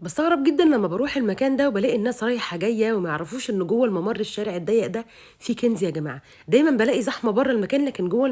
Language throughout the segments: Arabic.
باستغرب جدًا لمّا باروح المكان ده وبالاقي الناس رايحة جاية وما يعرفوش إن جوّه الممر الشارع الضيق ده في كنز يا جماعة، دايمًا بالاقي زحمة برّه المكان لكن جوّه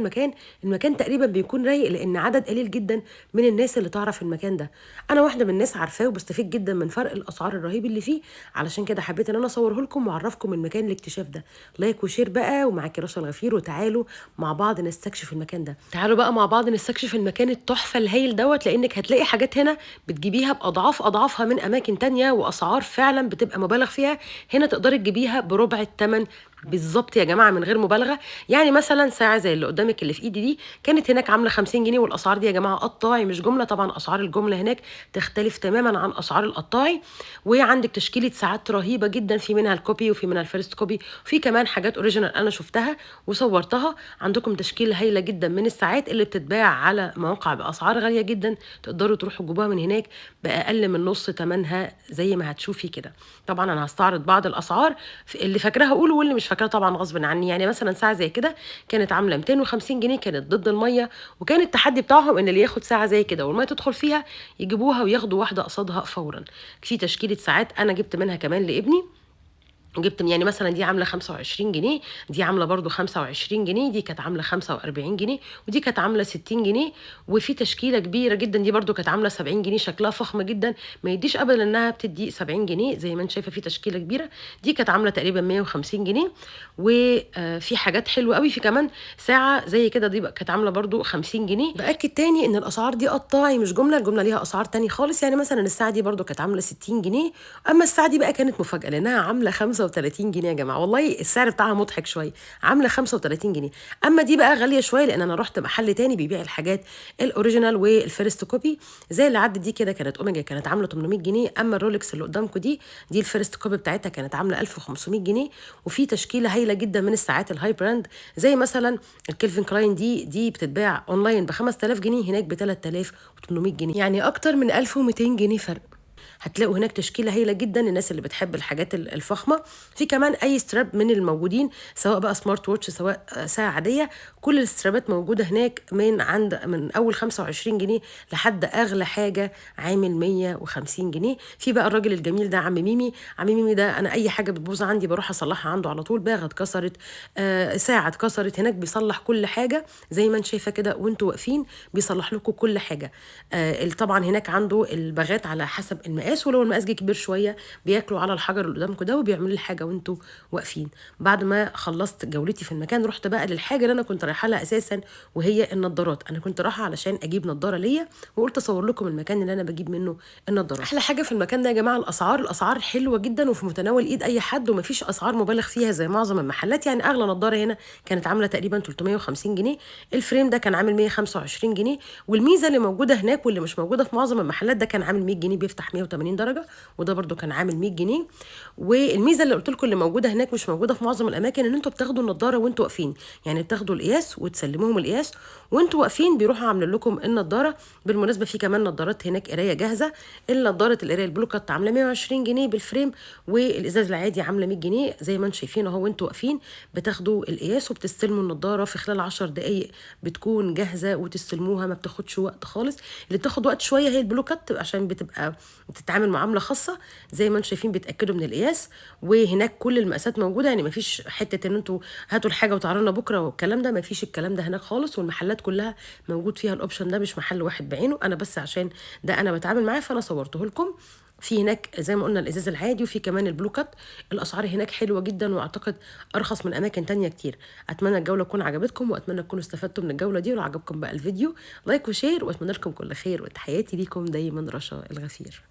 المكان تقريبًا بيكون رايق لإن عدد قليل جدًا من الناس اللي تعرف المكان ده. أنا واحدة من الناس عارفاه وباستفيد جدًا من فرق الأسعار الرهيب اللي فيه، علشان كده حبيت إن أنا أصوره لكم وأعرّفكم المكان الاكتشاف ده. لايك وشير بقى ومعاكِ رشا الغفير وتعالوا مع بعض نستكشف المكان ده. تعالوا بقى مع بعض نستكشف المكان التحفة الهايل دوّة، لإنِّك هتلاقي حاجات هنا بتجيبيها بأضعاف أضعافها من أماكن تانية وأسعار فعلًا بتبقى مُبالغ فيها، هنا تقدري تجيبيها بربع التمن بالضبط يا جماعة من غير مبالغة. يعني مثلًا ساعة زي اللي قدامِك اللي في إيدي دي، كانت هناك عاملة 50 جنيه والأسعار دي يا جماعة قطاعي مش جملة، طبعًا أسعار الجملة هناك تختلف تمامًا عن أسعار القطاعي، وعندِك تشكيلة ساعات رهيبة جدًا، في منها الcopy وفي منها الfirst copy وفي كمان حاجات original أنا شُفتها وصورتها. عندكم تشكيلة هايلة جدًا من الساعات اللي بتتباع على مواقع بأسعار غالية جدًا، تقدروا تروحوا تجيبوها من هناك بأقل من نُص تمنها زي ما هتشوفي كده. طبعًا أنا هاستعرض بعض الأسعار اللي فاكراها أقوله واللي مش فاكراه طبعًا غصبٍ عني. يعني مثلًا ساعة زي كده كانت عاملة 250 جنيه، كانت ضد المَيّة، وكان التحدي بتاعهم إن اللي ياخد ساعة زي كده والمَيّة تدخل فيها يجيبوها وياخدوا واحدة قصادها فورًا. في تشكيلة ساعات أنا جِبت منها كمان لابني، جِبت يعني مثلًا دي عاملة 25 جنيه، دي عاملة برضه 25 جنيه، دي كانت عاملة 45 جنيه، ودي كانت عاملة 60 جنيه، وفي تشكيلة كبيرة جدًا دي برضه كانت عاملة 70 جنيه، شكلها فخم جدًا، ما يدّيش أبدًا إنها بتدّي 70 جنيه زي ما أنتِ شايفة في تشكيلة كبيرة، دي كانت عاملة تقريبًا 150 جنيه، في حاجات حلوة أوي، في كمان ساعة زي كده دي كانت عاملة برضه 50 جنيه. بأكد تاني إن الأسعار دي قطاعي مش جملة، الجملة ليها أسعار تانية خالص، يعني مثلًا الساعة دي برضه كانت عاملة 60 جنيه، أمّا الساعة دي بقى كانت مفاجأة لإنها عاملة 35 جنيه يا جماعة، والله السعر بتاعها مضحك شوية، عاملة 35 جنيه، أمّا دي بقى غالية شوية لإن أنا رُحت محل تاني بيبيع الحاجات الoriginal والfirst copy زي اللي عدِّت دي كده كانت أوميجا كانت عاملة 800 جنيه، أمّا الرولكس اللي قدامكم دي الfirst copy بتاعتها كانت عاملة 1500 جنيه، وفي تشكيلة هايلة جدًا من الساعات الhigh brand زي مثلًا الكلفن كلاين دي بتتباع أونلاين ب5000 جنيه، هناك ب3800 جنيه، يعني أكتر من 1200 جنيه فرق. هتلاقوا هناك تشكيلة هايلة جدًا للناس اللي بتحب الحاجات الفخمة، في كمان أي strap من الموجودين سواء بقى smart watch سواء ساعة عادية، كل الاسترابات موجودة هناك من أول 25 جنيه لحد أغلى حاجة عامل 150 جنيه. في بقى الراجل الجميل ده عم ميمي، عم ميمي ده أنا أي حاجة بتبوظ عندي باروح أصلحها عنده على طول، باغة اتكسرت، ساعة اتكسرت، هناك بيصلح كل حاجة زي ما أنتِ شايفة كده وأنتم واقفين بيصلح لكم كل حاجة. طبعًا هناك عنده الباغات على حسب المقاس، ولو المقاس جه كبير شوية بياكلوا على الحجر اللي قدامكم ده وبيعملوا لي الحاجة وأنتم واقفين. بعد ما خلصت جولتي في المكان رُحت بقى للحاجة اللي أنا كنت رايحة لها أساسًا وهي النضارات، أنا كنت رايحة علشان أجيب نضارة ليّا وقُلت أصور لكم المكان اللي أنا باجيب منه النضارات. أحلى حاجة في المكان ده يا جماعة الأسعار حلوة جدًا وفي متناول إيد أي حد وما فيش أسعار مُبالغ فيها زي معظم المحلات، يعني أغلى نضارة هنا كانت عاملة تقريبًا 350 جنيه، الفريم ده كان عامل 125 جنيه، والميزة اللي موجودة هناك واللي مش موجودة في معظم المحلات ده كان عامل 100 جنيه بيفتح 180 درجة، وده برضه كان عامل 100 جنيه. والميزة اللي قُلت لكم اللي موجودة هناك مش موجودة في معظم الأماكن، إن أنتم بتاخدوا النضارة وأنتم واقفين، يعني بتاخدوا القياس وتسلموهم القياس وأنتم واقفين بيروحوا عاملين لكم النضارة. بالمناسبة في كمان نضارات هناك قراية جاهزة، النضارة القراية البلو كات عاملة 120 جنيه بالفريم، والإزاز العادي عاملة 100 جنيه، زي ما أنتم شايفين أهو وأنتم واقفين بتاخدوا القياس وبتستلموا النضارة في خلال 10 دقايق بتكون جاهزة وتستلموها ما بتاخدش وقت خالص. اللي بتاخد وقت شوية هي البلو كات عشان بتبقى بتتعامل معاملة خاصة، زي ما أنتم شايفين بيتأكدوا من القياس، وهناك كل المقاسات موجودة، يعني ما فيش حتة إن أنتم هاتوا الحاجة وتعالوا لنا بكرة والكلام ده، ما فيش الكلام ده هناك خالص، والمحلات كلها موجود فيها الأوبشن ده مش محل واحد بعينه، أنا بس عشان ده أنا باتعامل معاه فأنا صورته لكم. في هناك زي ما قلنا الإزاز العادي وفي كمان البلو كات، الأسعار هناك حلوة جدًا وأعتقد أرخص من أماكن تانية كتير. أتمنى الجولة تكون عجبتكم وأتمنى تكونوا استفدتوا من الجولة دي، ولو عجبكم بقى الفيديو لايك وشير، وأتمنى لكم كل خير، وتحياتي ليكم دايمًا رشا الغفير.